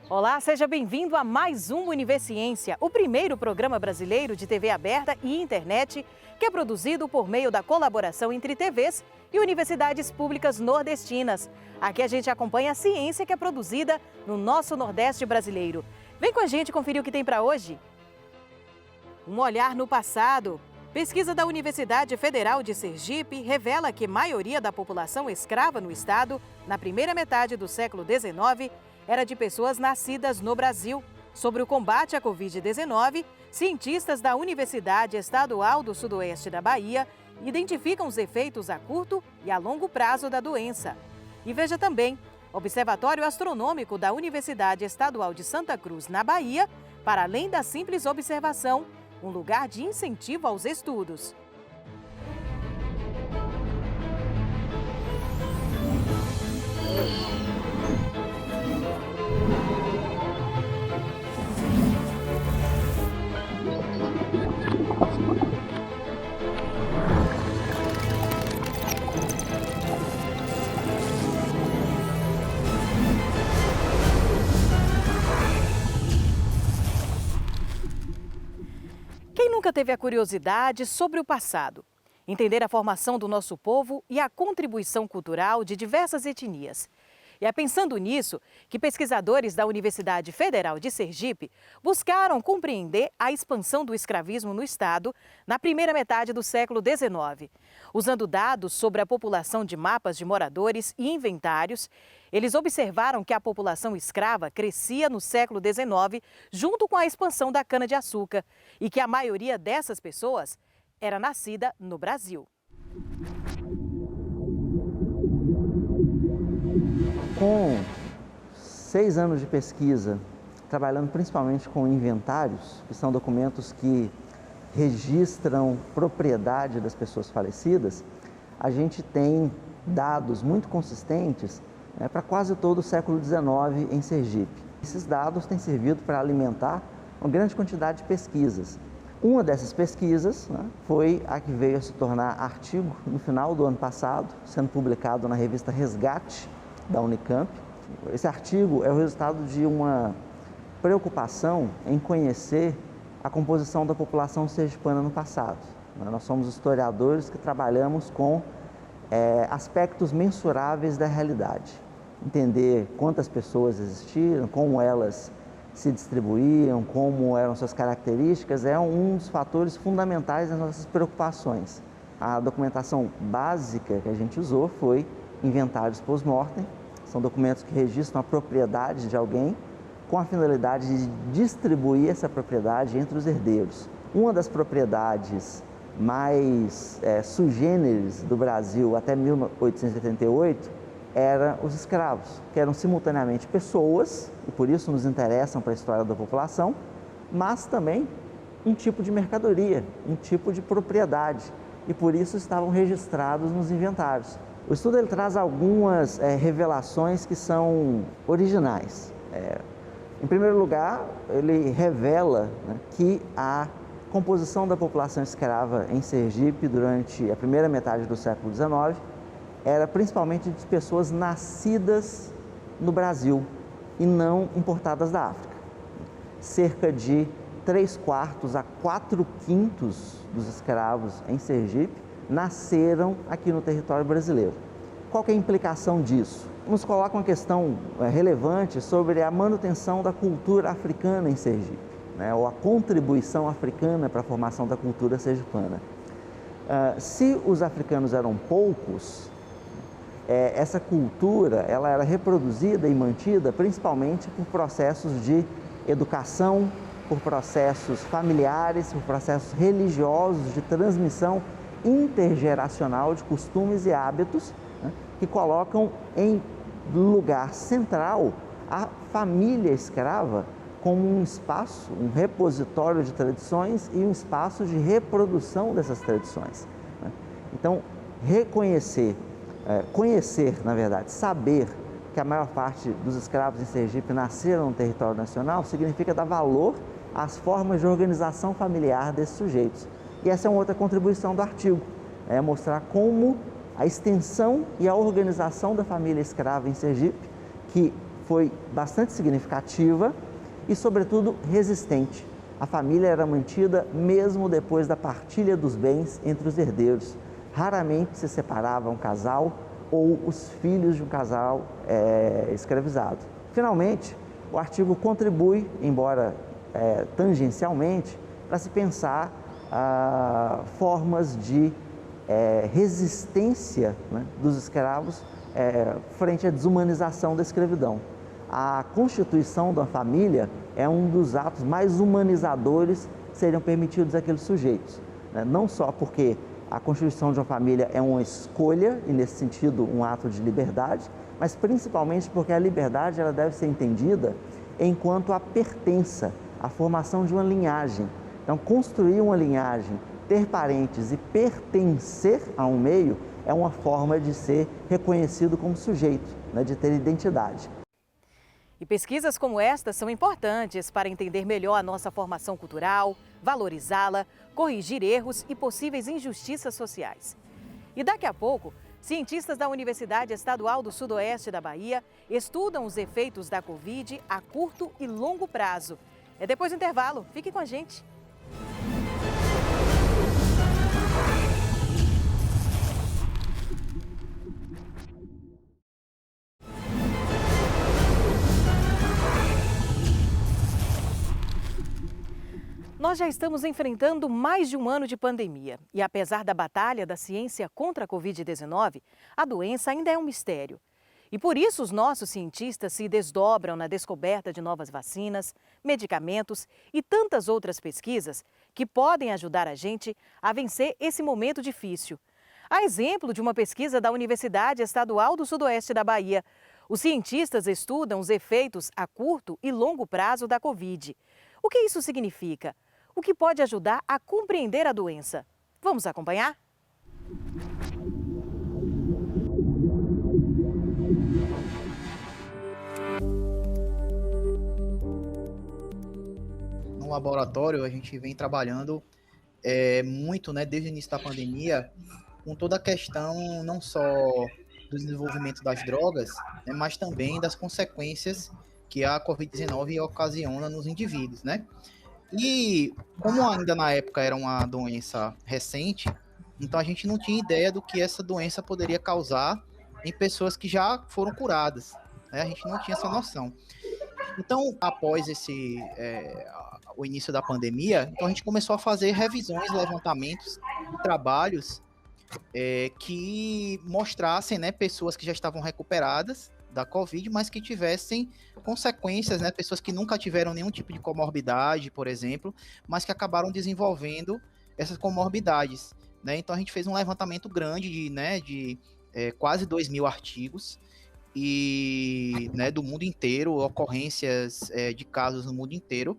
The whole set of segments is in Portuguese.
Olá, seja bem-vindo a mais um Universiência, o primeiro programa brasileiro de TV aberta e internet que é produzido por meio da colaboração entre TVs e universidades públicas nordestinas. Aqui a gente acompanha a ciência que é produzida no nosso Nordeste brasileiro. Vem com a gente conferir o que tem para hoje. Um olhar no passado. Pesquisa da Universidade Federal de Sergipe revela que a maioria da população escrava no estado, na primeira metade do século XIX, era de pessoas nascidas no Brasil. Sobre o combate à Covid-19, cientistas da Universidade Estadual do Sudoeste da Bahia identificam os efeitos a curto e a longo prazo da doença. E veja também, Observatório Astronômico da Universidade Estadual de Santa Cruz, na Bahia, para além da simples observação, um lugar de incentivo aos estudos. Quem nunca teve a curiosidade sobre o passado? Entender a formação do nosso povo e a contribuição cultural de diversas etnias. E é pensando nisso que pesquisadores da Universidade Federal de Sergipe buscaram compreender a expansão do escravismo no estado na primeira metade do século XIX. Usando dados sobre a população de mapas de moradores e inventários, eles observaram que a população escrava crescia no século XIX junto com a expansão da cana-de-açúcar e que a maioria dessas pessoas era nascida no Brasil. Com 6 anos de pesquisa, trabalhando principalmente com inventários, que são documentos que registram propriedade das pessoas falecidas, a gente tem dados muito consistentes para quase todo o século XIX em Sergipe. Esses dados têm servido para alimentar uma grande quantidade de pesquisas. Uma dessas pesquisas foi a que veio a se tornar artigo no final do ano passado, sendo publicado na revista Resgate, da Unicamp. Esse artigo é o resultado de uma preocupação em conhecer a composição da população sergipana no passado. Nós somos historiadores que trabalhamos com aspectos mensuráveis da realidade. Entender quantas pessoas existiram, como elas se distribuíam, como eram suas características, é um dos fatores fundamentais das nossas preocupações. A documentação básica que a gente usou foi inventários post-mortem. São documentos que registram a propriedade de alguém com a finalidade de distribuir essa propriedade entre os herdeiros. Uma das propriedades mais sui generis do Brasil até 1888 era os escravos, que eram simultaneamente pessoas, e por isso nos interessam para a história da população, mas também um tipo de mercadoria, um tipo de propriedade, e por isso estavam registrados nos inventários. O estudo ele traz algumas revelações que são originais. Em primeiro lugar, ele revela que a composição da população escrava em Sergipe durante a primeira metade do século XIX era principalmente de pessoas nascidas no Brasil e não importadas da África. Cerca de 3/4 a 4/5 dos escravos em Sergipe nasceram aqui no território brasileiro. Qual que é a implicação disso? Nos coloca uma questão relevante sobre a manutenção da cultura africana em Sergipe, ou a contribuição africana para a formação da cultura sergipana. Se os africanos eram poucos, essa cultura ela era reproduzida e mantida principalmente por processos de educação, por processos familiares, por processos religiosos de transmissão intergeracional de costumes e hábitos, que colocam em lugar central a família escrava como um espaço, um repositório de tradições e um espaço de reprodução dessas tradições. Então, conhecer, na verdade, saber que a maior parte dos escravos em Sergipe nasceram no território nacional significa dar valor às formas de organização familiar desses sujeitos. E essa é uma outra contribuição do artigo, mostrar como a extensão e a organização da família escrava em Sergipe, que foi bastante significativa e, sobretudo, resistente. A família era mantida mesmo depois da partilha dos bens entre os herdeiros. Raramente se separava um casal ou os filhos de um casal escravizado. Finalmente, o artigo contribui, embora tangencialmente, para se pensar formas de resistência, né, dos escravos frente à desumanização da escravidão. A constituição da família é um dos atos mais humanizadores que seriam permitidos àqueles sujeitos, né? Não só porque a constituição de uma família é uma escolha e, nesse sentido, um ato de liberdade, mas principalmente porque a liberdade ela deve ser entendida enquanto a pertença, a formação de uma linhagem. Então, construir uma linhagem, ter parentes e pertencer a um meio é uma forma de ser reconhecido como sujeito, né, de ter identidade. E pesquisas como esta são importantes para entender melhor a nossa formação cultural, valorizá-la, corrigir erros e possíveis injustiças sociais. E daqui a pouco, cientistas da Universidade Estadual do Sudoeste da Bahia estudam os efeitos da Covid a curto e longo prazo. É depois do intervalo. Fique com a gente. Nós já estamos enfrentando mais de um ano de pandemia e, apesar da batalha da ciência contra a Covid-19, a doença ainda é um mistério. E por isso os nossos cientistas se desdobram na descoberta de novas vacinas, medicamentos e tantas outras pesquisas que podem ajudar a gente a vencer esse momento difícil. A exemplo de uma pesquisa da Universidade Estadual do Sudoeste da Bahia, os cientistas estudam os efeitos a curto e longo prazo da Covid. O que isso significa? O que pode ajudar a compreender a doença? Vamos acompanhar? No laboratório, a gente vem trabalhando muito, né, desde o início da pandemia, com toda a questão não só do desenvolvimento das drogas, né, mas também das consequências que a Covid-19 ocasiona nos indivíduos, né? E como ainda na época era uma doença recente, então a gente não tinha ideia do que essa doença poderia causar em pessoas que já foram curadas, né? A gente não tinha essa noção. Então, após o início da pandemia, então a gente começou a fazer revisões, levantamentos de trabalhos que mostrassem, né, pessoas que já estavam recuperadas da Covid, mas que tivessem consequências, né, pessoas que nunca tiveram nenhum tipo de comorbidade, por exemplo, mas que acabaram desenvolvendo essas comorbidades, né? Então a gente fez um levantamento grande de quase 2.000 artigos e, né, do mundo inteiro, ocorrências de casos no mundo inteiro,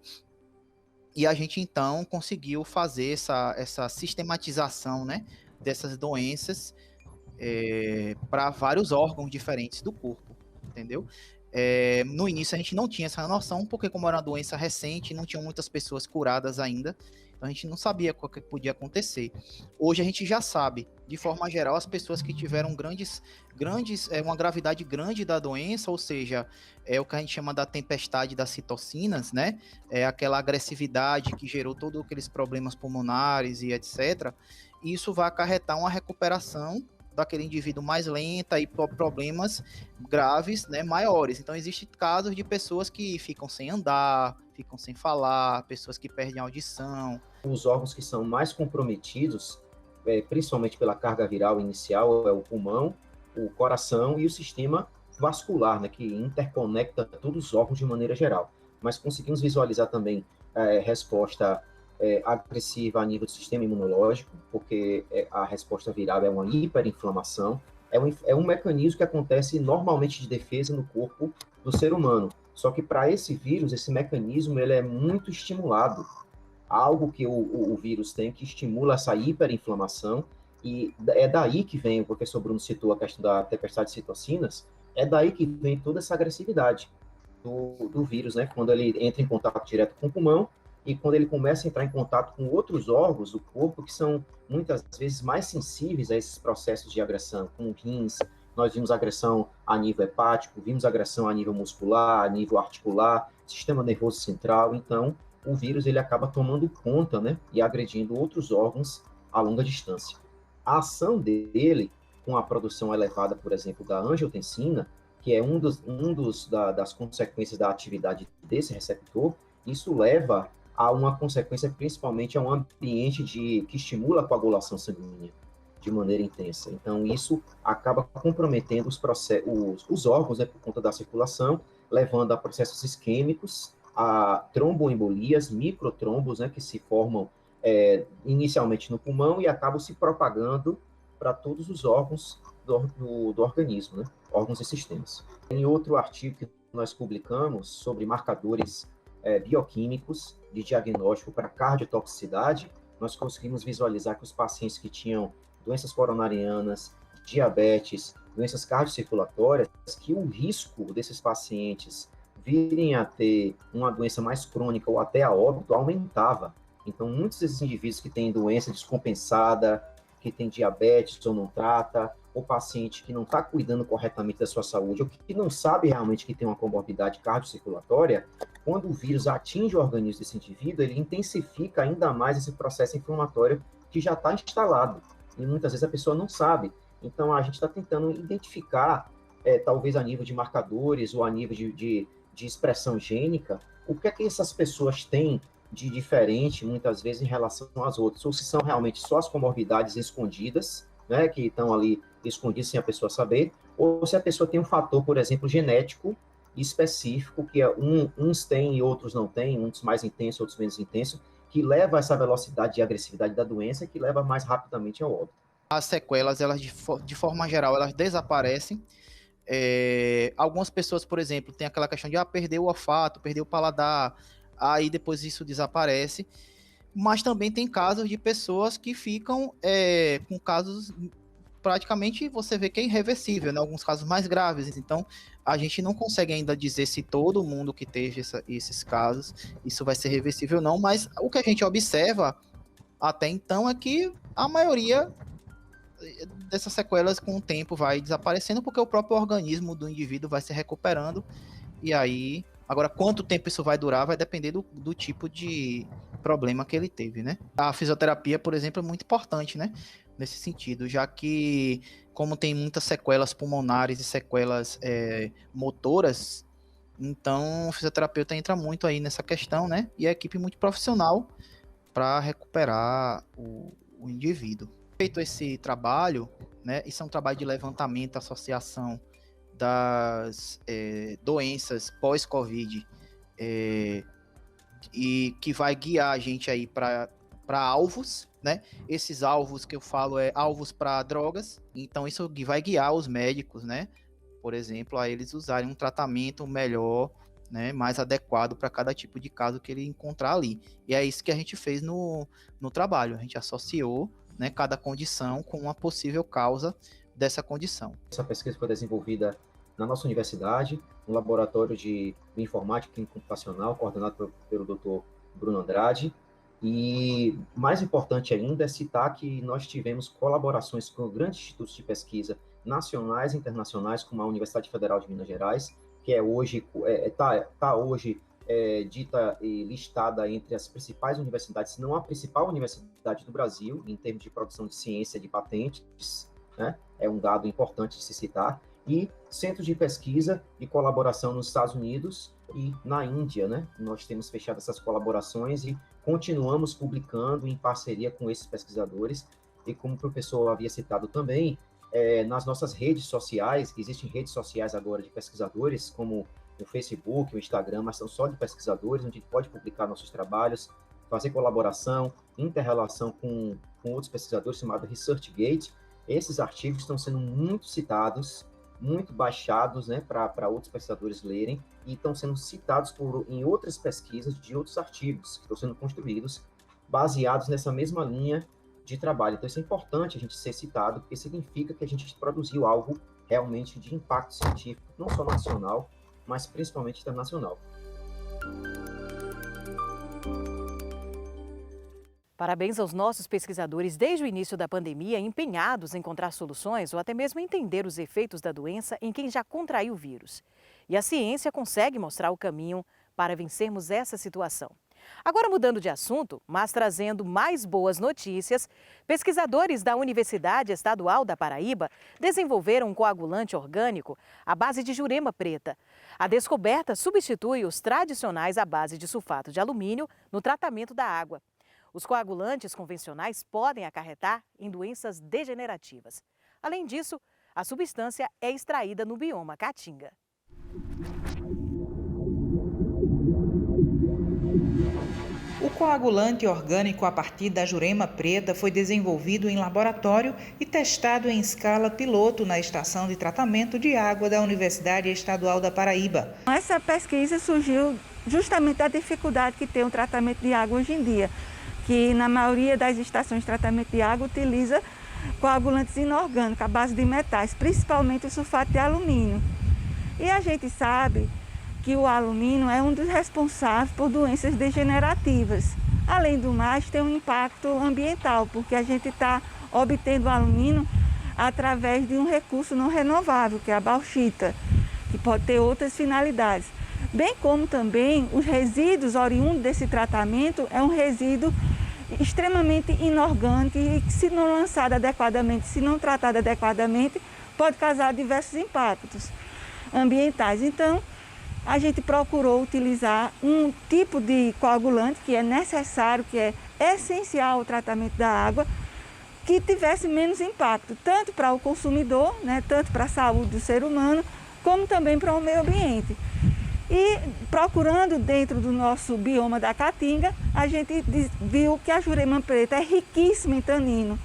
e a gente então conseguiu fazer essa sistematização, né, dessas doenças para vários órgãos diferentes do corpo, entendeu? No início a gente não tinha essa noção, porque como era uma doença recente, não tinham muitas pessoas curadas ainda, então a gente não sabia o que podia acontecer. Hoje a gente já sabe, de forma geral, as pessoas que tiveram uma gravidade grande da doença, ou seja, é o que a gente chama da tempestade das citocinas, né? É aquela agressividade que gerou todos aqueles problemas pulmonares e etc. E isso vai acarretar uma recuperação daquele indivíduo mais lenta e problemas graves, né, maiores. Então, existem casos de pessoas que ficam sem andar, ficam sem falar, pessoas que perdem a audição. Os órgãos que são mais comprometidos, principalmente pela carga viral inicial, é o pulmão, o coração e o sistema vascular, né, que interconecta todos os órgãos de maneira geral. Mas conseguimos visualizar também resposta agressiva a nível do sistema imunológico, porque a resposta viral é uma hiperinflamação, é um mecanismo que acontece normalmente de defesa no corpo do ser humano. Só que para esse vírus, esse mecanismo ele é muito estimulado. Algo que o vírus tem que estimula essa hiperinflamação, e é daí que vem, o professor Bruno citou a questão da tempestade de citocinas, é daí que vem toda essa agressividade do vírus, né? Quando ele entra em contato direto com o pulmão, e quando ele começa a entrar em contato com outros órgãos do corpo que são muitas vezes mais sensíveis a esses processos de agressão, como rins, nós vimos agressão a nível hepático, vimos agressão a nível muscular, a nível articular, sistema nervoso central. Então, o vírus ele acaba tomando conta, né, e agredindo outros órgãos a longa distância. A ação dele, com a produção elevada, por exemplo, da angiotensina, que é das consequências da atividade desse receptor, isso leva a uma consequência, principalmente a um ambiente que estimula a coagulação sanguínea de maneira intensa. Então, isso acaba comprometendo os órgãos, né, por conta da circulação, levando a processos isquêmicos, a tromboembolias, microtrombos, né, que se formam inicialmente no pulmão e acabam se propagando para todos os órgãos do organismo, né, órgãos e sistemas. Em outro artigo que nós publicamos sobre marcadores bioquímicos de diagnóstico para cardiotoxicidade, nós conseguimos visualizar que os pacientes que tinham doenças coronarianas, diabetes, doenças cardiocirculatórias, que o risco desses pacientes virem a ter uma doença mais crônica ou até a óbito aumentava. Então, muitos desses indivíduos que têm doença descompensada, que tem diabetes ou não trata, ou paciente que não está cuidando corretamente da sua saúde, ou que não sabe realmente que tem uma comorbidade cardiocirculatória, quando o vírus atinge o organismo desse indivíduo, ele intensifica ainda mais esse processo inflamatório que já está instalado. E muitas vezes a pessoa não sabe. Então, a gente está tentando identificar, talvez a nível de marcadores ou a nível de expressão gênica, o que é que essas pessoas têm de diferente, muitas vezes, em relação às outras. Ou se são realmente só as comorbidades escondidas, né, que estão ali escondidas sem a pessoa saber, ou se a pessoa tem um fator, por exemplo, genético específico, que uns têm e outros não têm, uns mais intensos, outros menos intensos, que leva a essa velocidade e agressividade da doença, que leva mais rapidamente ao óbito. As sequelas, elas de forma geral, elas desaparecem. Algumas pessoas, por exemplo, tem aquela questão de perder o olfato, perder o paladar, aí depois isso desaparece. Mas também tem casos de pessoas que ficam com casos praticamente você vê que é irreversível, né? Alguns casos mais graves. Então, a gente não consegue ainda dizer se todo mundo que teve esses casos, isso vai ser reversível ou não, mas o que a gente observa até então é que a maioria dessas sequelas com o tempo vai desaparecendo, porque o próprio organismo do indivíduo vai se recuperando, e aí, agora quanto tempo isso vai durar vai depender do tipo de problema que ele teve, né? A fisioterapia, por exemplo, é muito importante, né? Nesse sentido, já que como tem muitas sequelas pulmonares e sequelas motoras, então o fisioterapeuta entra muito aí nessa questão, né? E a equipe muito profissional para recuperar o indivíduo. Feito esse trabalho, né? Isso é um trabalho de levantamento, associação das doenças pós-Covid, e que vai guiar a gente aí para alvos, né? Esses alvos que eu falo alvos para drogas, então isso vai guiar os médicos, né? Por exemplo, a eles usarem um tratamento melhor, né? Mais adequado para cada tipo de caso que ele encontrar ali. E é isso que a gente fez no trabalho, a gente associou, né, cada condição com uma possível causa dessa condição. Essa pesquisa foi desenvolvida na nossa universidade, no laboratório de informática e computacional, coordenado pelo Dr. Bruno Andrade. E mais importante ainda é citar que nós tivemos colaborações com grandes institutos de pesquisa nacionais e internacionais, como a Universidade Federal de Minas Gerais, que hoje dita e listada entre as principais universidades, se não a principal universidade do Brasil, em termos de produção de ciência de patentes, né? É um dado importante de se citar, e centros de pesquisa e colaboração nos Estados Unidos e na Índia, né? Nós temos fechado essas colaborações e continuamos publicando em parceria com esses pesquisadores, e como o professor havia citado também, nas nossas redes sociais, que existem redes sociais agora de pesquisadores, como o Facebook, o Instagram, mas são só de pesquisadores, onde a gente pode publicar nossos trabalhos, fazer colaboração, inter-relação com outros pesquisadores, chamado ResearchGate. Esses artigos estão sendo muito citados, muito baixados, né, para outros pesquisadores lerem, e estão sendo citados em outras pesquisas de outros artigos que estão sendo construídos, baseados nessa mesma linha de trabalho. Então, isso é importante a gente ser citado, porque significa que a gente produziu algo realmente de impacto científico, não só nacional, mas principalmente internacional. Parabéns aos nossos pesquisadores desde o início da pandemia, empenhados em encontrar soluções ou até mesmo entender os efeitos da doença em quem já contraiu o vírus. E a ciência consegue mostrar o caminho para vencermos essa situação. Agora, mudando de assunto, mas trazendo mais boas notícias, pesquisadores da Universidade Estadual da Paraíba desenvolveram um coagulante orgânico à base de jurema preta. A descoberta substitui os tradicionais à base de sulfato de alumínio no tratamento da água. Os coagulantes convencionais podem acarretar em doenças degenerativas. Além disso, a substância é extraída no bioma Caatinga. O coagulante orgânico a partir da jurema preta foi desenvolvido em laboratório e testado em escala piloto na estação de tratamento de água da Universidade Estadual da Paraíba. Essa pesquisa surgiu justamente da dificuldade que tem o tratamento de água hoje em dia, que na maioria das estações de tratamento de água utiliza coagulantes inorgânicos à base de metais, principalmente o sulfato de alumínio. E a gente sabe que o alumínio é um dos responsáveis por doenças degenerativas. Além do mais, tem um impacto ambiental, porque a gente está obtendo alumínio através de um recurso não renovável, que é a bauxita, que pode ter outras finalidades. Bem como também os resíduos oriundos desse tratamento é um resíduo extremamente inorgânico e que, se não lançado adequadamente, se não tratado adequadamente, pode causar diversos impactos ambientais. Então, a gente procurou utilizar um tipo de coagulante que é necessário, que é essencial ao tratamento da água, que tivesse menos impacto, tanto para o consumidor, tanto para a saúde do ser humano, como também para o meio ambiente. E procurando dentro do nosso bioma da Caatinga, a gente viu que a jurema preta é riquíssima em tanino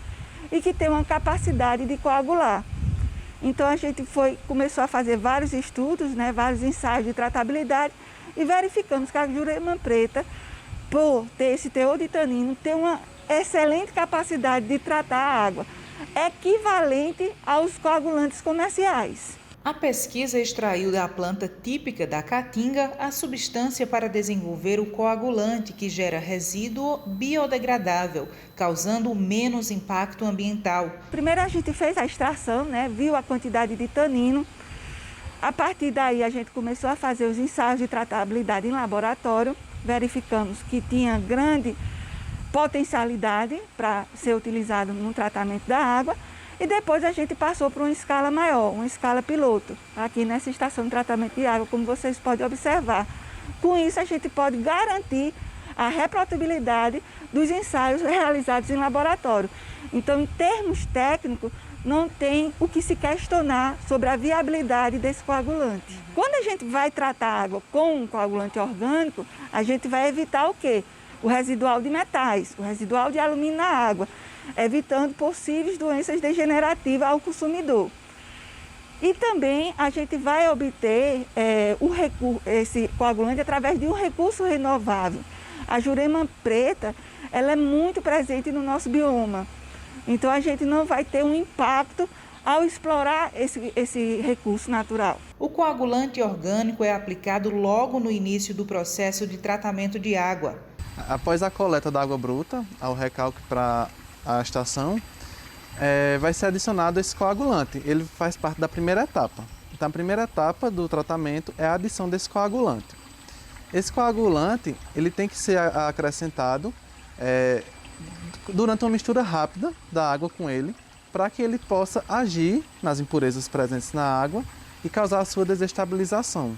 e que tem uma capacidade de coagular. Então a gente começou a fazer vários estudos, vários ensaios de tratabilidade e verificamos que a jurema preta, por ter esse teor de tanino, tem uma excelente capacidade de tratar a água, equivalente aos coagulantes comerciais. A pesquisa extraiu da planta típica da Caatinga a substância para desenvolver o coagulante que gera resíduo biodegradável, causando menos impacto ambiental. Primeiro a gente fez a extração, viu a quantidade de tanino. A partir daí a gente começou a fazer os ensaios de tratabilidade em laboratório. Verificamos que tinha grande potencialidade para ser utilizado no tratamento da água. E depois a gente passou para uma escala maior, uma escala piloto, aqui nessa estação de tratamento de água, como vocês podem observar. Com isso, a gente pode garantir a reprodutibilidade dos ensaios realizados em laboratório. Então, em termos técnicos, não tem o que se questionar sobre a viabilidade desse coagulante. Quando a gente vai tratar a água com um coagulante orgânico, a gente vai evitar o quê? O residual de metais, o residual de alumínio na água, evitando possíveis doenças degenerativas ao consumidor. E também a gente vai obter esse coagulante através de um recurso renovável. A jurema preta, ela é muito presente no nosso bioma. Então a gente não vai ter um impacto ao explorar esse recurso natural. O coagulante orgânico é aplicado logo no início do processo de tratamento de água. Após a coleta da água bruta, ao recalque para a estação, vai ser adicionado esse coagulante. Ele faz parte da primeira etapa. Então, a primeira etapa do tratamento é a adição desse coagulante. Esse coagulante ele tem que ser acrescentado durante uma mistura rápida da água com ele, para que ele possa agir nas impurezas presentes na água e causar a sua desestabilização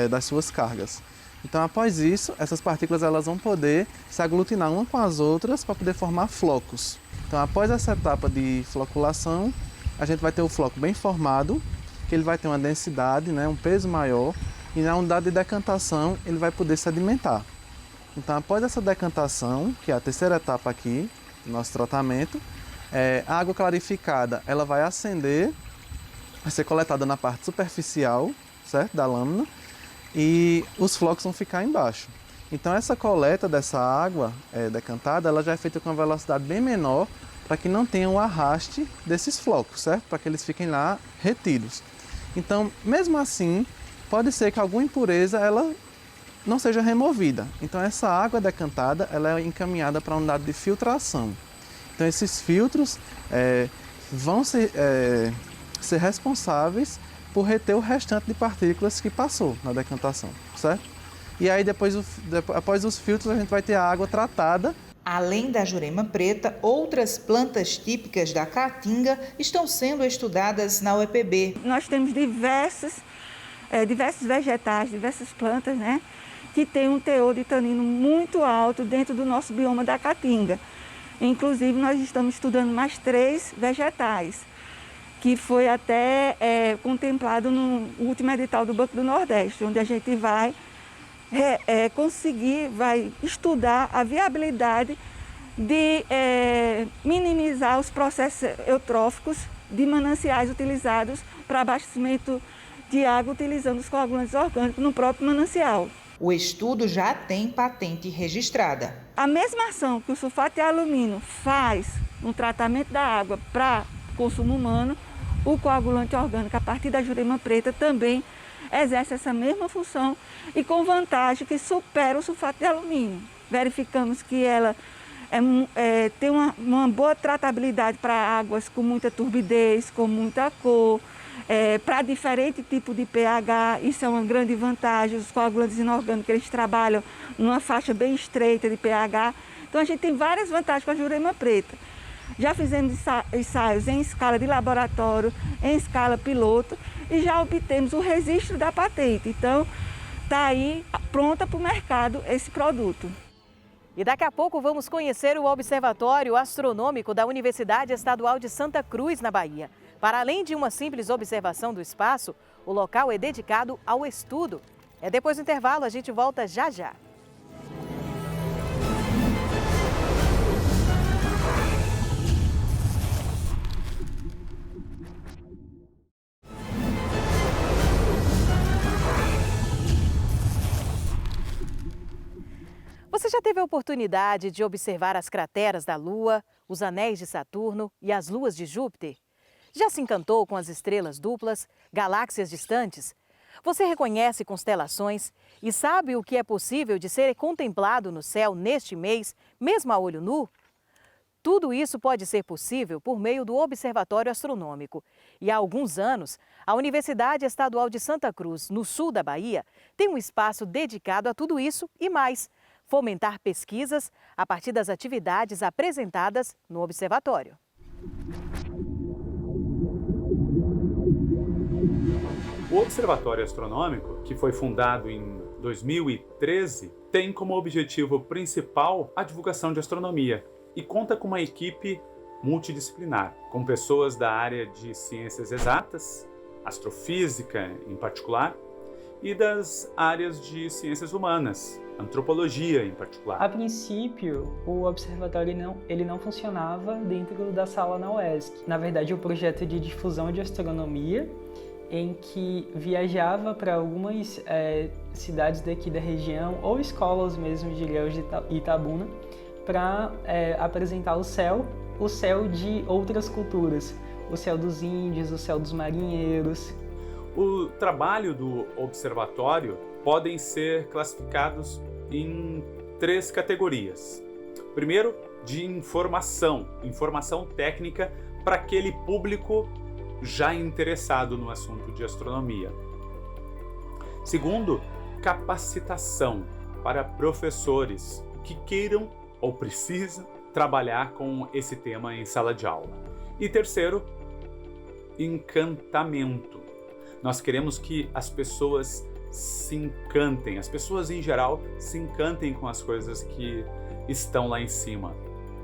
das suas cargas. Então, após isso, essas partículas elas vão poder se aglutinar uma com as outras para poder formar flocos. Então, após essa etapa de floculação, a gente vai ter o floco bem formado, que ele vai ter uma densidade, um peso maior, e na unidade de decantação ele vai poder sedimentar. Então, após essa decantação, que é a terceira etapa aqui do nosso tratamento, a água clarificada ela vai ascender, vai ser coletada na parte superficial, certo, da lâmina, e os flocos vão ficar embaixo. Então essa coleta dessa água decantada, ela já é feita com uma velocidade bem menor, para que não tenha o arraste desses flocos, certo? Para que eles fiquem lá retidos. Então, mesmo assim, pode ser que alguma impureza ela não seja removida. Então essa água decantada ela é encaminhada para a unidade de filtração. Então esses filtros vão ser responsáveis por reter o restante de partículas que passou na decantação, certo? E aí após os filtros a gente vai ter a água tratada. Além da jurema preta, outras plantas típicas da Caatinga estão sendo estudadas na UEPB. Nós temos diversos vegetais, diversas plantas, né, que têm um teor de tanino muito alto dentro do nosso bioma da Caatinga. Inclusive, nós estamos estudando mais 3 vegetais, que foi até contemplado no último edital do Banco do Nordeste, onde a gente vai vai estudar a viabilidade de minimizar os processos eutróficos de mananciais utilizados para abastecimento de água utilizando os coagulantes orgânicos no próprio manancial. O estudo já tem patente registrada. A mesma ação que o sulfato de alumínio faz no tratamento da água para consumo humano, o coagulante orgânico a partir da jurema preta também exerce essa mesma função e com vantagem que supera o sulfato de alumínio. Verificamos que ela tem uma boa tratabilidade para águas com muita turbidez, com muita cor, para diferente tipo de pH, isso é uma grande vantagem. Os coagulantes inorgânicos eles trabalham numa faixa bem estreita de pH, então a gente tem várias vantagens com a jurema preta. Já fizemos ensaios em escala de laboratório, em escala piloto e já obtemos o registro da patente. Então, está aí pronta para o mercado esse produto. E daqui a pouco vamos conhecer o Observatório Astronômico da Universidade Estadual de Santa Cruz, na Bahia. Para além de uma simples observação do espaço, o local é dedicado ao estudo. Depois do intervalo, a gente volta já já. Você já teve a oportunidade de observar as crateras da Lua, os anéis de Saturno e as luas de Júpiter? Já se encantou com as estrelas duplas, galáxias distantes? Você reconhece constelações e sabe o que é possível de ser contemplado no céu neste mês, mesmo a olho nu? Tudo isso pode ser possível por meio do Observatório Astronômico. E há alguns anos, a Universidade Estadual de Santa Cruz, no sul da Bahia, tem um espaço dedicado a tudo isso e mais. Fomentar pesquisas a partir das atividades apresentadas no observatório. O Observatório Astronômico, que foi fundado em 2013, tem como objetivo principal a divulgação de astronomia e conta com uma equipe multidisciplinar, com pessoas da área de ciências exatas, astrofísica em particular, e das áreas de ciências humanas, antropologia em particular. A princípio, o observatório ele não funcionava dentro da sala na UESC. Na verdade, o projeto de difusão de astronomia, em que viajava para algumas cidades daqui da região, ou escolas mesmo de Ilhéus de Itabuna, para apresentar o céu de outras culturas, o céu dos índios, o céu dos marinheiros. O trabalho do observatório podem ser classificados em 3 categorias. Primeiro, de informação técnica para aquele público já interessado no assunto de astronomia. Segundo, capacitação para professores que queiram ou precisam trabalhar com esse tema em sala de aula. E terceiro, encantamento. Nós queremos que as pessoas se encantem, as pessoas em geral se encantem com as coisas que estão lá em cima.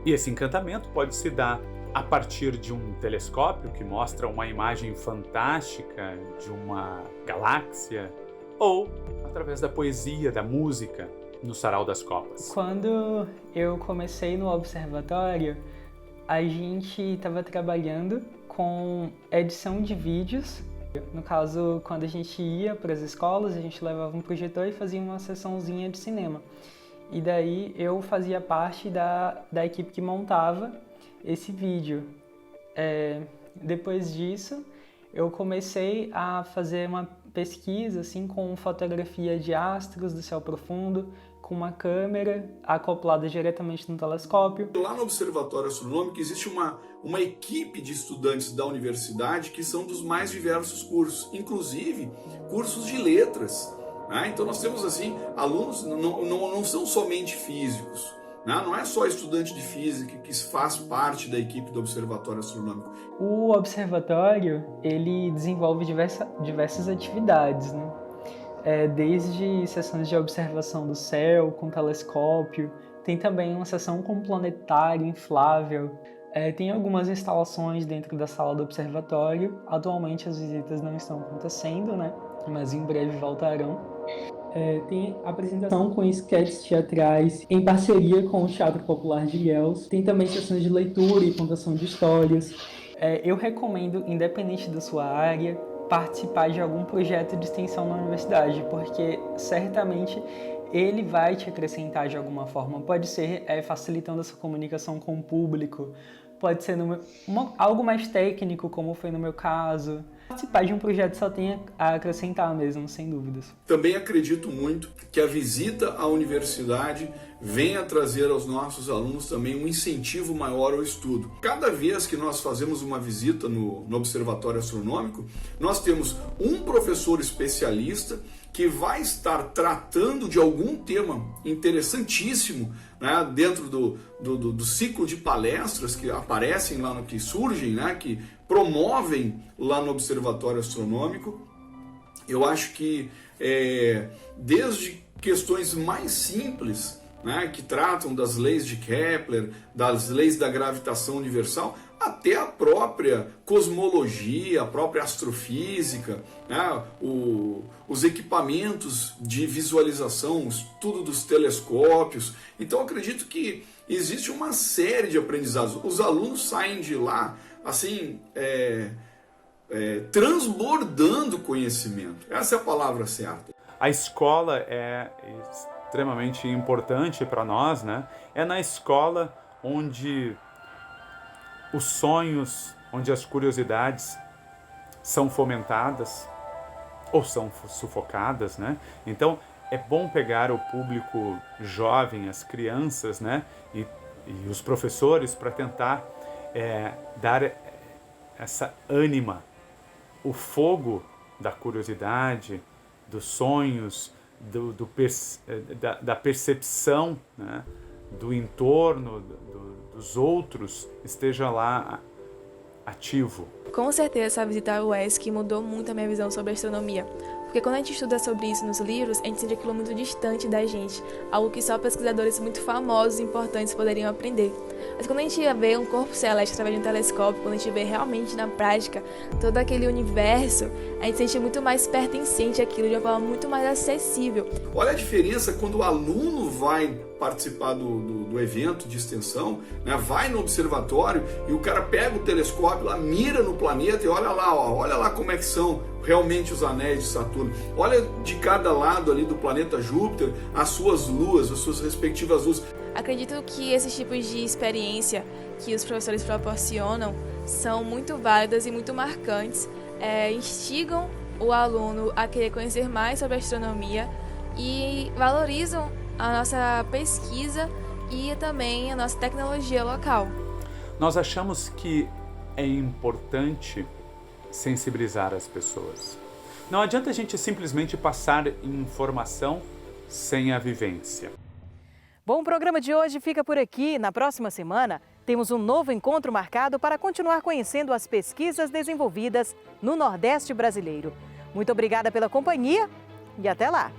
E esse encantamento pode se dar a partir de um telescópio que mostra uma imagem fantástica de uma galáxia, ou através da poesia, da música, no Sarau das Copas. Quando eu comecei no observatório, a gente estava trabalhando com edição de vídeos. No caso, quando a gente ia para as escolas, a gente levava um projetor e fazia uma sessãozinha de cinema. E daí eu fazia parte da equipe que montava esse vídeo. Depois disso, eu comecei a fazer uma pesquisa assim, com fotografia de astros do céu profundo, com uma câmera acoplada diretamente no telescópio. Lá no Observatório Astronômico existe uma equipe de estudantes da universidade que são dos mais diversos cursos, inclusive cursos de letras. Né? Então nós temos assim, alunos não são somente físicos. Não é só estudante de física que faz parte da equipe do Observatório Astronômico. O observatório, ele desenvolve diversas atividades, né? Desde sessões de observação do céu com telescópio, tem também uma sessão com planetário inflável, tem algumas instalações dentro da sala do observatório. Atualmente as visitas não estão acontecendo, né? Mas em breve voltarão. Tem apresentação com esquetes teatrais em parceria com o Teatro Popular de Ilhéus. Tem também sessões de leitura e contação de histórias. Eu recomendo, independente da sua área, participar de algum projeto de extensão na universidade, porque certamente ele vai te acrescentar de alguma forma. Pode ser facilitando essa comunicação com o público, pode ser algo mais técnico, como foi no meu caso. Participar de um projeto só tem a acrescentar mesmo, sem dúvidas. Também acredito muito que a visita à universidade venha trazer aos nossos alunos também um incentivo maior ao estudo. Cada vez que nós fazemos uma visita no Observatório Astronômico, nós temos um professor especialista que vai estar tratando de algum tema interessantíssimo, né, dentro do ciclo de palestras que aparecem lá, que surgem, né, que promovem lá no Observatório Astronômico. Eu acho que desde questões mais simples, né, que tratam das leis de Kepler, das leis da gravitação universal, até a própria cosmologia, a própria astrofísica, né, os equipamentos de visualização, o estudo dos telescópios. Então acredito que existe uma série de aprendizados. Os alunos saem de lá assim, transbordando conhecimento. Essa é a palavra certa. A escola é extremamente importante para nós, né? É na escola onde os sonhos, onde as curiosidades são fomentadas ou são sufocadas, né? Então é bom pegar o público jovem, as crianças, né? E os professores para tentar dar essa ânima, o fogo da curiosidade, dos sonhos, da percepção, né, do entorno, dos outros, esteja lá ativo. Com certeza essa visita ao UESC mudou muito a minha visão sobre a astronomia, porque quando a gente estuda sobre isso nos livros, a gente sente aquilo muito distante da gente, algo que só pesquisadores muito famosos e importantes poderiam aprender. Mas quando a gente vê um corpo celeste através de um telescópio, quando a gente vê realmente na prática todo aquele universo, a gente se sente muito mais pertencente àquilo, de uma forma muito mais acessível. Olha a diferença quando o aluno vai participar do evento de extensão, né, vai no observatório e o cara pega o telescópio, lá, mira no planeta e olha lá como é que são realmente os anéis de Saturno. Olha de cada lado ali do planeta Júpiter as suas luas, as suas respectivas luzes. Acredito que esses tipos de experiência que os professores proporcionam são muito válidas e muito marcantes, instigam o aluno a querer conhecer mais sobre a astronomia e valorizam a nossa pesquisa e também a nossa tecnologia local. Nós achamos que é importante sensibilizar as pessoas. Não adianta a gente simplesmente passar informação sem a vivência. Bom, o programa de hoje fica por aqui. Na próxima semana, temos um novo encontro marcado para continuar conhecendo as pesquisas desenvolvidas no Nordeste brasileiro. Muito obrigada pela companhia e até lá!